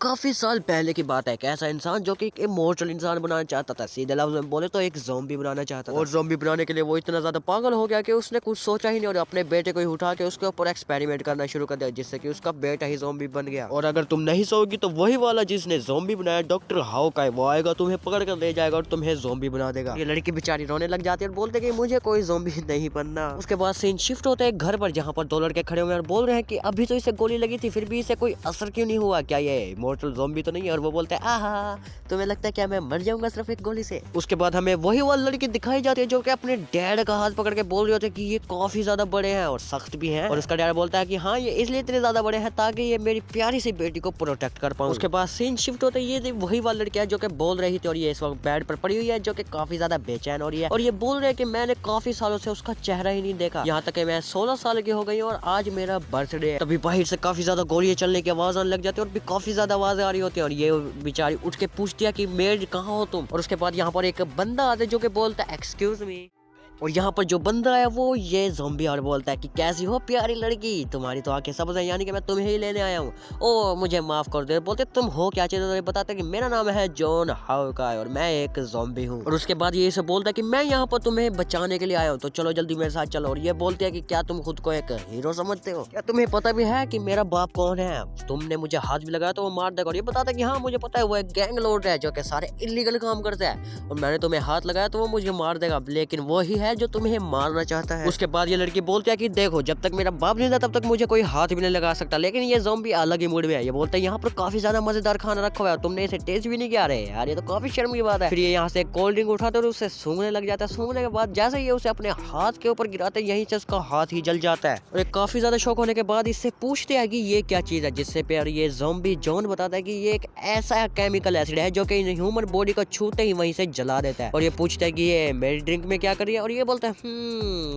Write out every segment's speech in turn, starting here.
काफी साल पहले की बात है। एक ऐसा इंसान जो कि एक इमोर्टल इंसान बनाना चाहता था, सीधे लफ्ज में बोले तो एक ज़ॉम्बी बनाना चाहता था। और ज़ॉम्बी बनाने के लिए वो इतना ज्यादा पागल हो गया कि उसने कुछ सोचा ही नहीं और अपने बेटे को ही उठा के उसके ऊपर एक्सपेरिमेंट करना शुरू कर दिया, जिससे कि उसका बेटा ही ज़ॉम्बी बन गया। और अगर तुम नहीं सोओगी तो वही वाला जिसने ज़ॉम्बी बनाया, डॉक्टर हाउ का, वो आएगा, तुम्हें पकड़ कर ले जाएगा और तुम्हें ज़ॉम्बी बना देगा। ये लड़की बेचारी रोने लग जाती है और बोलते कि मुझे कोई ज़ॉम्बी नहीं बनना। उसके बाद सीन शिफ्ट होता है एक घर पर, जहाँ पर दो लड़के खड़े हुए और बोल रहे हैं कि अभी तो इसे गोली लगी थी, फिर भी इसे कोई असर क्यों नहीं हुआ, क्या ये इमोर्टल ज़ॉम्बी तो नहीं है? और वो बोलते हैं आहा, तुम्हें लगता है क्या मैं मर जाऊंगा सिर्फ एक गोली से? उसके बाद हमें वही वाली लड़की दिखाई जाती है जो कि अपने डैड का हाथ पकड़ के बोल रही होती है कि ये काफी ज्यादा बड़े हैं और सख्त भी हैं। और उसका डैड बोलता है कि हाँ, ये इसलिए इतने ज्यादा बड़े हैं ताकि ये मेरी प्यारी सी बेटी को प्रोटेक्ट कर पाऊं। उसके बाद सीन शिफ्ट होता है, ये वही वाली लड़की है जो कि बोल रही थी और ये इस वक्त बेड पर पड़ी हुई है, जो कि काफी ज्यादा बेचैन हो रही है। और ये बोल रहे हैं कि मैंने काफी सालों से उसका चेहरा ही नहीं देखा, यहाँ तक कि मैं 16 साल की हो गई और आज मेरा बर्थडे है। तभी बाहर से काफी ज्यादा गोलियां चलने की आवाज आने लग जाती है और भी काफी ज्यादा आवाजें आ रही होती है। और ये बेचारी उठ के पूछती है कि मेड कहाँ हो तुम? और उसके बाद यहाँ पर एक बंदा आता है जो कि बोलता है एक्सक्यूज मी। और यहाँ पर जो बंदा है वो ये ज़ॉम्बी और बोलता है कि कैसी हो प्यारी लड़की, तुम्हारी तो आंखें सब्ज है, यानी कि मैं तुम्हें ही लेने आया हूँ। ओ मुझे माफ कर दो। बोलते तुम हो क्या चाहिए? तो बताते कि मेरा नाम है जॉन हाउकाई और मैं एक ज़ॉम्बी हूँ। और उसके बाद ये इसे बोलता है कि मैं यहाँ पर तुम्हें बचाने के लिए आया हूँ, तो चलो जल्दी मेरे साथ चलो। और ये बोलते हैं कि क्या तुम खुद को एक हीरो समझते हो? क्या तुम्हें पता भी है कि मेरा बाप कौन है? तुमने मुझे हाथ भी लगाया तो वो मार देगा। और ये बताता है कि हाँ मुझे पता है, वो एक गैंग लॉर्ड है जो कि सारे इलीगल काम करते हैं और मैंने तुम्हें हाथ लगाया तो वो मुझे मार देगा, लेकिन वही है जो तुम्हें मारना चाहता है। उसके बाद ये लड़की बोलती है कि देखो, जब तक मेरा बाप नहीं था तब तक मुझे कोई हाथ भी नहीं लगा सकता, लेकिन ये ज़ॉम्बी अलग ही मूड में है। ये बोलता है यहाँ पर काफी ज्यादा मजेदार खाना रखा हुआ है, तुमने इसे टेस्ट भी नहीं किया। रहे यार, ये तो काफी शर्म की बात है। फिर ये यहाँ से कोल्ड ड्रिंक उठाते और उससे सूंघने लग जाता है। सूंघने के बाद जैसे ये उसे अपने हाथ के ऊपर गिराते यहीं से उसका हाथ ही जल जाता है। और काफी ज्यादा शौक होने के बाद इससे पूछते हैं कि ये क्या चीज है, जिससे पे ये ज़ॉम्बी जॉन बताता है कि ये एक ऐसा केमिकल एसिड है जो कि ह्यूमन बॉडी को छूते ही वहीं से जला देता है। और ये पूछता है कि ये मेरी ड्रिंक में क्या कर रही है? और ये बोलता है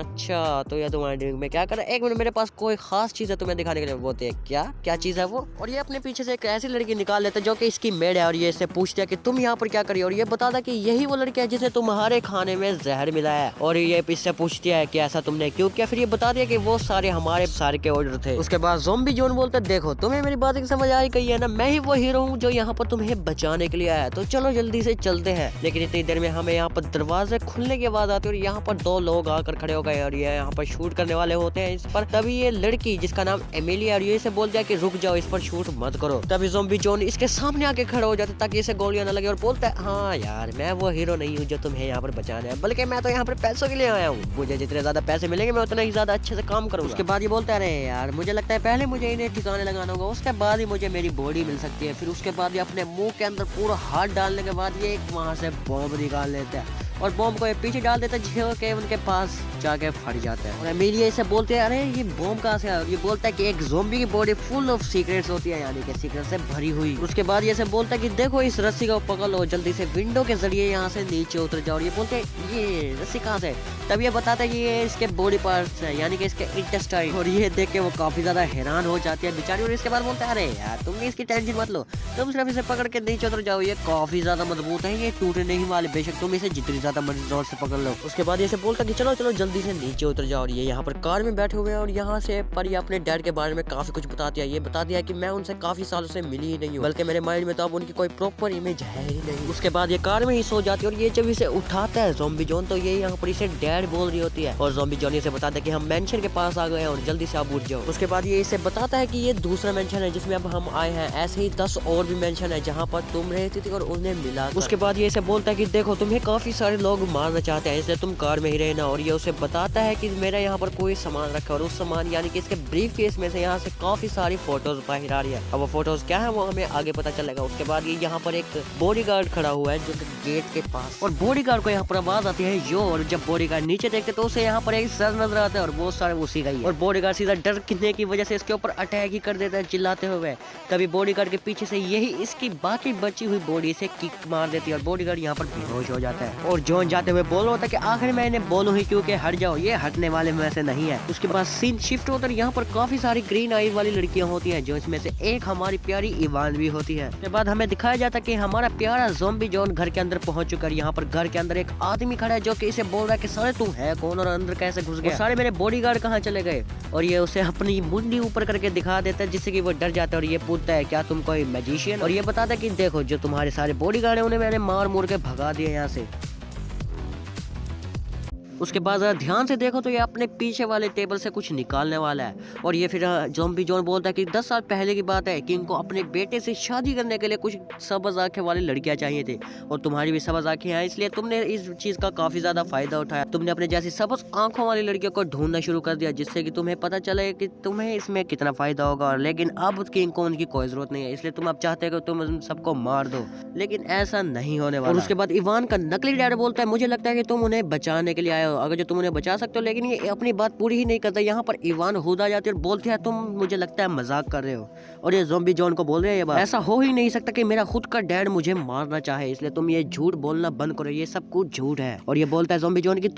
अच्छा, तो ये तुम्हारे ड्रिंक में क्या कर रहा है? एक मिनट, मेरे पास कोई खास चीज है तुम्हें दिखाने के लिए। बोलते हैं क्या चीज है वो? और ये अपने पीछे से एक ऐसी लड़की निकाल लेता है जो कि इसकी मेड है और ये इससे पूछता है कि तुम यहाँ पर क्या करिए? और ये बताता है कि यही वो लड़की है जिसने तुम्हारे खाने में जहर मिलाया है। और ये इससे पूछती है कि ऐसा तुमने क्यों किया? फिर ये बता दिया कि वो सारे हमारे सारे के ऑर्डर थे। उसके बाद ज़ॉम्बी जॉन बोलता है देखो, तुम्हें मेरी बात समझ आई गई है ना, मैं ही वो हीरो हूँ जो यहाँ पर तुम्हें बचाने के लिए आया है, तो चलो जल्दी से चलते हैं। लेकिन इतनी देर में हमें यहाँ पर दरवाजे खुलने की आवाज आती है और यहाँ पर दो लोग आकर खड़े हो गए और ये यहाँ पर शूट करने वाले होते हैं इस पर। तभी ये लड़की जिसका नाम एमिलिया और ये इसे बोल दिया कि रुक जाओ, इस पर शूट मत करो। तभी ज़ॉम्बी जॉन इसके सामने आके खड़ा हो जाता है ताकि इसे गोलियां न लगे और बोलता है हाँ यार, मैं वो हीरो नहीं हूँ जो तुम्हें यहाँ पर बचाना है, बल्कि मैं तो यहाँ पर पैसों के लिए आया हूँ। मुझे जितने ज्यादा पैसे मिलेंगे मैं उतना ही ज्यादा अच्छे से काम करूँगा। उसके बाद ये बोलता है अरे यार, मुझे लगता है पहले मुझे इन्हें ठिकाने लगाना होगा, उसके बाद ही मुझे मेरी बॉडी मिल सकती है। फिर उसके बाद ये अपने मुंह के अंदर पूरा हाथ डालने के बाद ये वहां से बॉम्ब निकाल लेता है और बॉम्ब को ये पीछे डाल देता है जो कि उनके पास जाके फट जाता है। और एमिलिया इसे बोलते हैं अरे ये बॉम्ब कहाँ से आया? ये बोलता है कि एक ज़ॉम्बी की बॉडी फुल ऑफ सीक्रेट्स होती है, यानी कि सीक्रेट से भरी हुई। उसके बाद ये से बोलता है कि देखो इस रस्सी को पकड़ लो, जल्दी से विंडो के जरिए यहाँ से नीचे उतर जाओ। और ये बोलते हैं ये रस्सी कहाँ से? तब ये बताता है कि ये इसके बॉडी पार्ट्स है, यानी कि इसके इंटेस्टाइन। और ये देख के वो काफी ज्यादा हैरान हो जाती है बेचारी। और इसके बाद बोलता है अरे यार, तुम इसकी टेंशन मत लो, तुम सिर्फ इसे पकड़ के नीचे उतर जाओ, ये काफी ज्यादा मजबूत है, ये टूटने नहीं वाले, बेशक तुम इसे जितनी ज्यादा मर्जी जोर से पकड़ लो। उसके बाद ये बोलता कि चलो चलो जल्दी से नीचे उतर जाओ। और ये यहाँ पर कार में बैठे हुए हैं और यहाँ से पर ये अपने डैड के बारे में काफी कुछ बताती है। ये बता दिया कि मैं उनसे काफी सालों से मिली ही नहीं हूँ, बल्कि मेरे माइंड में तो अब उनकी कोई प्रॉपर इमेज है ही नहीं। उसके बाद ये कार में ही सो जाती है और ये जब इसे उठाता है ज़ॉम्बी जॉन, तो ये यहाँ पर इसे डैड बोल रही होती है। और ज़ॉम्बी जॉन इसे बताता है कि हम मेंशन के पास आ गए हैं और जल्दी से आप उठ जाओ। उसके बाद ये इसे बताता है कि ये दूसरा मेंशन है जिसमें अब हम आए हैं, ऐसे ही 10 और भी मेंशन है जहाँ पर तुम रहती थी और उन्हें मिला। उसके बाद ये इसे बोलता है कि देखो तुम्हें काफी सारे लोग मारना चाहते हैं, इसलिए तुम कार में ही रहना। और ये उसे बताता है कि मेरा यहाँ पर कोई सामान रखा और उस सामान यानी कि इसके ब्रीफ केस में से यहाँ से काफी सारी फोटोज बाहर आ रही है। अब वो फोटोज क्या है वो हमें आगे पता चलेगा। उसके बाद ये यहाँ पर एक बॉडीगार्ड खड़ा हुआ है जो कि गेट के पास, और बॉडीगार्ड को यहाँ पर आवाज आती है यो। और जब बॉडीगार्ड नीचे देखते तो उसे यहाँ पर एक सर नजर आता है और बहुत सारे उसी का ही है। और बॉडीगार्ड सीधा डर कितने की वजह से इसके ऊपर अटैक ही कर देता है चिल्लाते हुए। तभी बॉडीगार्ड के पीछे से यही इसकी बाकी बची हुई बॉडी से किक मार देती है और बॉडीगार्ड यहाँ पर बेहोश हो जाता है। और जॉन जाते हुए बोल रहा होता है कि आखिर मैं इन्हें बोलूं ही क्योंकि हर हट जाओ, ये हटने वाले में से नहीं है। उसके बाद सीन शिफ्ट होता है, यहाँ पर काफी सारी ग्रीन आईज वाली लड़कियां होती हैं, जो इसमें से एक हमारी प्यारी इवान भी होती है। उसके बाद हमें दिखाया जाता है कि हमारा प्यारा ज़ॉम्बी जॉन घर के अंदर पहुंच चुका है। यहाँ पर घर के अंदर एक आदमी खड़ा है जो कि इसे बोल रहा है कि सारे तू है कौन और अंदर कैसे घुस गया, सारे मेरे बॉडीगार्ड कहाँ चले गए। और ये उसे अपनी मुंडी ऊपर करके दिखा देता है, जिससे कि वो डर जाता है। और ये पूछता है क्या तुम कोई मैजिशियन, और ये बताता है कि देखो जो तुम्हारे सारे बॉडीगार्ड है उन्हें मैंने मार मूर के भगा दिया यहाँ से। उसके बाद ध्यान से देखो तो ये अपने पीछे वाले टेबल से कुछ निकालने वाला है। और ये फिर ज़ॉम्बी जॉन बोलता है कि 10 साल पहले की बात है कि इनको अपने बेटे से शादी करने के लिए कुछ सबज आंखें वाली लड़कियां चाहिए थी, और तुम्हारी भी सबज आंखें हैं, इसलिए तुमने इस चीज़ का काफ़ी ज़्यादा फायदा उठाया। तुमने अपने जैसी सबज आंखों वाली लड़कियों को ढूंढना शुरू कर दिया, जिससे कि तुम्हें पता चले कि तुम्हें इसमें कितना फ़ायदा होगा। लेकिन अब किंग को उनकी कोई ज़रूरत नहीं है, इसलिए तुम अब चाहते हो कि तुम उन सबको मार दो, लेकिन ऐसा नहीं होने वाला। और उसके बाद इवान का नकली डैड बोलता है मुझे लगता है कि तुम उन्हें बचाने के लिए आए हो, अगर जो तुम उन्हें बचा सकते हो। लेकिन ये अपनी बात पूरी ही नहीं करता। यहाँ पर इवान खुद आ जाती है और बोलती है तुम मुझे लगता है मजाक कर रहे हो। और ये ज़ॉम्बी जॉन को बोल रहे हैं ये बात ऐसा हो ही नहीं सकता कि मेरा खुद का डैड मुझे मारना चाहे, इसलिए तुम ये झूठ बोलना बंद करो, ये सब कुछ झूठ है। और ये बोलता है ज़ॉम्बी जॉन कि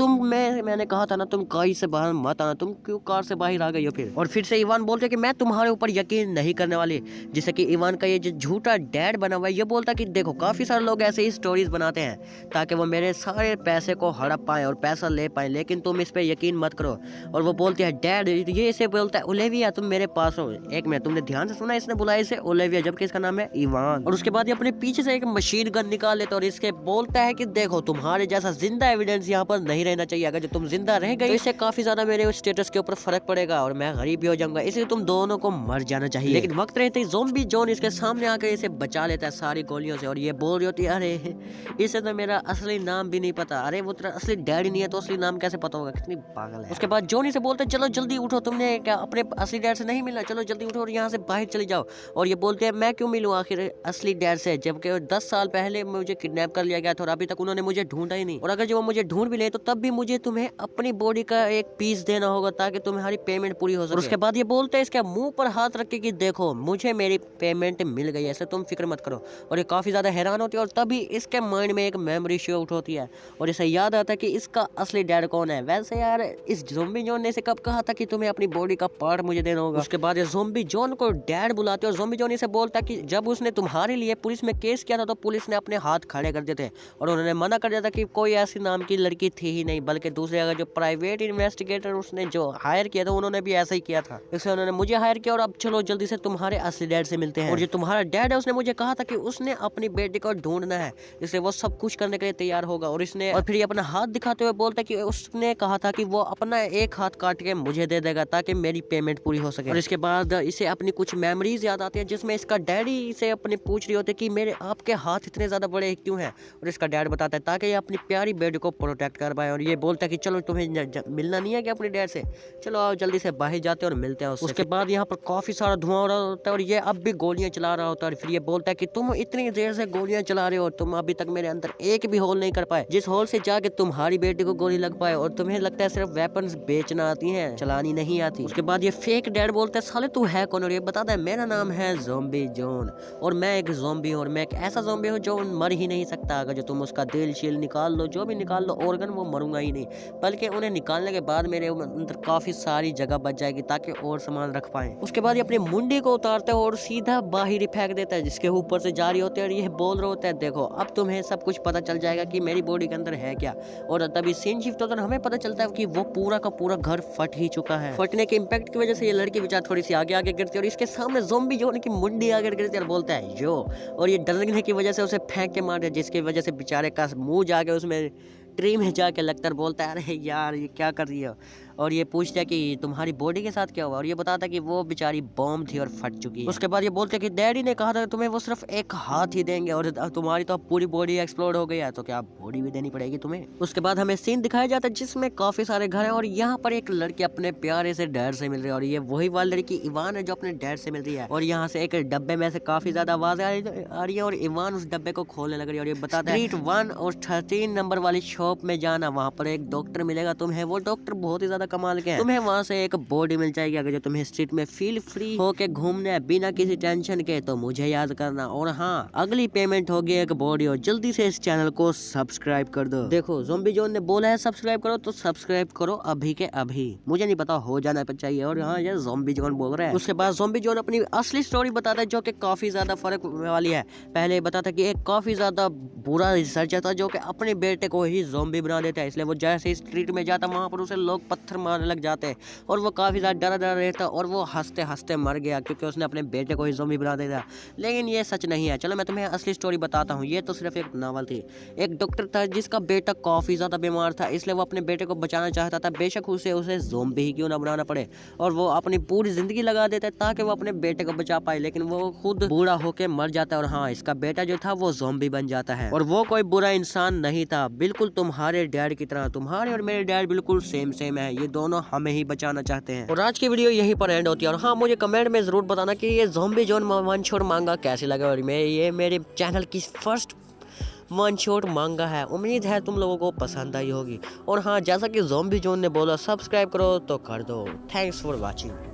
मैंने कहा था ना तुम कार से बाहर मत आना, तुम क्यों कार से बाहर आ गई हो फिर। और फिर से इवान बोलते कि मैं तुम्हारे ऊपर यकीन नहीं करने वाली, जिससे कि इवान का ये जो झूठा डैड बना हुआ है ये बोलता कि देखो काफी सारे लोग ऐसे ही स्टोरीज बनाते हैं ताकि वो मेरे सारे पैसे को हड़प पाए और पैसा ले पाए, लेकिन तुम इस पे यकीन मत करो। और वो बोलती है डैड, ये इसे बोलता है ओलिविया तुम मेरे पास हो। एक मिनट, तुमने ध्यान से सुना, इसने बुलाया इसे ओलिविया जबकि इसका नाम है इवान। और उसके बाद ये अपने पीछे से एक मशीन गन निकाल लेता और इसके बोलता है कि देखो तुम्हारे जैसा जिंदा एविडेंस यहाँ पर नहीं रहना चाहिए, अगर जो तुम जिंदा रह गए तो इससे काफी ज्यादा मेरे स्टेटस के ऊपर फर्क पड़ेगा और मैं गरीब भी हो जाऊंगा, इसलिए तुम दोनों को मर जाना चाहिए। लेकिन वक्त रहते ही ज़ॉम्बी जॉन इसके सामने आकर इसे बचा लेता है सारी गोलियों से। और ये बोल रही होती है अरे इसे तो मेरा असली नाम भी नहीं पता। अरे वो तेरा असली डैडी नहीं है तो असली नाम कैसे पता होगा, कितनी पागल है। उसके बाद जॉनी से बोलते चलो जल्दी उठो, तुमने क्या अपने असली डैड से नहीं मिला, चलो जल्दी उठो और यहाँ से बाहर चले जाओ। और ये बोलते हैं मैं क्यों मिलूँ आखिर असली डैड से, जबकि 10 साल पहले मुझे किडनैप कर लिया गया था और अभी तक उन्होंने मुझे ढूंढा ही नहीं। और अगर जो वो मुझे ढूंढ भी ले तो तब भी मुझे तुम्हें अपनी बॉडी का एक पीस देना होगा ताकि तुम्हारी पेमेंट पूरी हो सके। उसके बाद ये बोलते हैं इसके मुंह पर हाथ रख के कि देखो मुझे मेरी पेमेंट मिल गई है, ऐसे तुम फिक्र मत करो। और ये काफी ज्यादा हैरान होती है और तभी इसके माइंड में एक मेमोरी शूट होती है और इसे याद आता है कि इसका असली डैड कौन है। वैसे यार इस ज़ॉम्बी जॉन ने इसे कब कहा था कि तुम्हें अपनी बॉडी का पार्ट मुझे देना होगा। उसके बाद ये ज़ॉम्बी जॉन को डैड बुलाते और ज़ॉम्बी जॉन इसे बोलता कि जब उसने तुम्हारे लिए पुलिस में केस किया था तो पुलिस ने अपने हाथ खड़े कर दिए थे और उन्होंने मना कर दिया था कि कोई ऐसी नाम की लड़की थी ही नहीं, बल्कि दूसरे अगर जो प्राइवेट इन्वेस्टिगेटर उसने जो हायर किया था उन्होंने भी ऐसा ही किया था, इसलिए उन्होंने मुझे हायर किया। और अब चलो जल्दी से तुम्हारे असली डैड से मिलते हैं। और जो तुम्हारा डैड है उसने मुझे कहा था कि उसने अपनी बेटी को ढूंढना है, इसलिए वो सब कुछ करने के लिए तैयार होगा। और इसने और फिर ये अपना हाथ दिखाते हुए बोलता है कि उसने कहा था कि वो अपना एक हाथ काट के मुझे दे देगा ताकि मेरी पेमेंट पूरी हो सके। और इसके बाद इसे अपनी कुछ मेमोरीज याद आती है जिसमें इसका डैडी इसे अपने पूछ रही होती है कि मेरे आपके हाथ इतने ज्यादा बड़े क्यों हैं। और इसका डैड बताता है ताकि ये अपनी प्यारी बेटी को प्रोटेक्ट कर पाए। और ये बोलता है कि चलो तुम्हें मिलना नहीं है कि अपने डैड से, चलो आओ जल्दी से बाहर जाते हैं और मिलते हैं। उसके बाद यहाँ पर काफी सारा धुआं हो रहा होता है और ये अब भी गोलियां चला रहा होता है। और फिर ये बोलता है कि तुम इतनी देर से गोलियां चला रहे हो, तुम अभी तक मेरे अंदर एक भी होल नहीं कर पाए जिस होल से जाके तुम्हारी बेटी को गोली लग पाए, और तुम्हें लगता है सिर्फ वेपन्स बेचना आती है, चलानी नहीं आती। उसके बाद ये फेक डैड बोलता है साले तू है कौन, और ये बताता है मेरा नाम है ज़ॉम्बी जॉन और मैं एक ज़ॉम्बी हूँ और मैं एक ऐसा ज़ॉम्बी हूँ जो मर ही नहीं सकता। अगर जो तुम उसका दिल शील निकाल लो, जो भी निकाल लो ऑर्गन, वो मरूंगा ही नहीं, बल्कि उन्हें निकालने के बाद मेरे अंदर काफी सारी जगह बच जाएगी ताकि और सामान रख पाए। उसके बाद ये अपनी मुंडी को उतारते हो और सीधा बाहर ही फेंक देता है जिसके ऊपर से जारी होते हैं और ये बोल रहे होते हैं देखो अब तुम्हें सब कुछ पता चल जाएगा कि मेरी बॉडी के अंदर है क्या। और तभी सीन शिफ्ट होता है, हमें पता चलता है कि वो पूरा का पूरा घर फट ही चुका है। फटने के इम्पैक्ट की वजह से ये लड़की बेचारी थोड़ी सी आगे आगे गिरती है और इसके सामने ज़ॉम्बी जॉन की मुंडी आगे गिरती है और बोलता है जो, और ये डरने की वजह से उसे फेंक के मार दिया जिसकी वजह से बेचारे का मुंह जाके उसमें ट्री में जाके लगता है। बोलता है अरे यार ये क्या कर रही है, और ये पूछता है कि तुम्हारी बॉडी के साथ क्या हुआ, और ये बताता है कि वो बेचारी बॉम्ब थी और फट चुकी है। उसके बाद ये बोलते हैं कि डैडी ने कहा था तुम्हें वो सिर्फ एक हाथ ही देंगे और तुम्हारी तो पूरी बॉडी एक्सप्लोड हो गई है, तो क्या बॉडी भी देनी पड़ेगी तुम्हें। उसके बाद हमें सीन दिखाया जाता है जिसमें काफी सारे घर हैं और यहाँ पर एक लड़की अपने प्यारे से डैड से मिल रही है और ये वही वाली लड़की इवान है जो अपने डैड से मिल रही है। और यहाँ से एक डब्बे में से काफी ज्यादा आवाज आ रही है और इवान उस डब्बे को खोलने लग रही है और ये बताता है स्ट्रीट 1 और 13 नंबर वाली शॉप में जाना, वहाँ पर एक डॉक्टर मिलेगा तुम्हें, वो डॉक्टर बहुत ही ज्यादा ज्यादा कमाल के हैं। तुम्हें वहाँ से एक बॉडी मिल जाएगी अगर जो तुम्हें स्ट्रीट में फील फ्री होके घूमने है बिना किसी टेंशन के, तो मुझे याद करना। और हाँ, अगली पेमेंट होगी एक बॉडी, और जल्दी से इस चैनल को सब्सक्राइब कर दो। देखो ज़ॉम्बी जोन ने बोला है सब्सक्राइब करो, तो सब्सक्राइब करो अभी के अभी। मुझे नहीं पता हो जाना चाहिए। और हाँ, ये ज़ॉम्बी जोन बोल रहा है। उसके बाद ज़ॉम्बी जोन अपनी असली स्टोरी बताता है जो कि काफी ज्यादा फर्क वाली है। पहले बताता कि एक काफी ज्यादा बुरा रिसर्चर था जो कि अपने बेटे को ही ज़ॉम्बी बना देता है, इसलिए वो जैसे स्ट्रीट में जाता वहाँ पर उसे लोग पत्थर मारने लग जाते और वो काफी ज्यादा डरा डरा रहता और वो हंसते हंसते मर गया क्योंकि उसने अपने बेटे को ही ज़ॉम्बी बना दिया। लेकिन ये सच नहीं है। चलो मैं तुम्हें असली स्टोरी बताता हूँ। ये तो सिर्फ एक नावल थी। एक डॉक्टर था जिसका बेटा काफी ज्यादा बीमार था, इसलिए वो अपने बेटे को बचाना चाहता था, बेशक उसे ज़ॉम्बी ही क्यों ना बनाना पड़े। और वो अपनी पूरी जिंदगी लगा देता है ताकि वो अपने बेटे को बचा पाए, लेकिन वो खुद बूढ़ा होके मर जाता है। और हाँ, इसका बेटा जो था वो ज़ॉम्बी बन जाता है। और वो कोई बुरा इंसान नहीं था, बिल्कुल तुम्हारे डैड की तरह। तुम्हारे और मेरे डैड बिल्कुल सेम है, ये दोनों हमें ही बचाना चाहते हैं। और आज की वीडियो यहीं पर एंड होती है। और हाँ, मुझे कमेंट में जरूर बताना कि ये ज़ॉम्बी जोन वन शॉट मांगा कैसे लगा। और ये मेरे चैनल की फर्स्ट वन शॉट मांगा है। उम्मीद है तुम लोगों को पसंद आई होगी। और हाँ, जैसा कि ज़ॉम्बी जोन ने बोला सब्सक्राइब करो तो कर दो। Thanks for watching.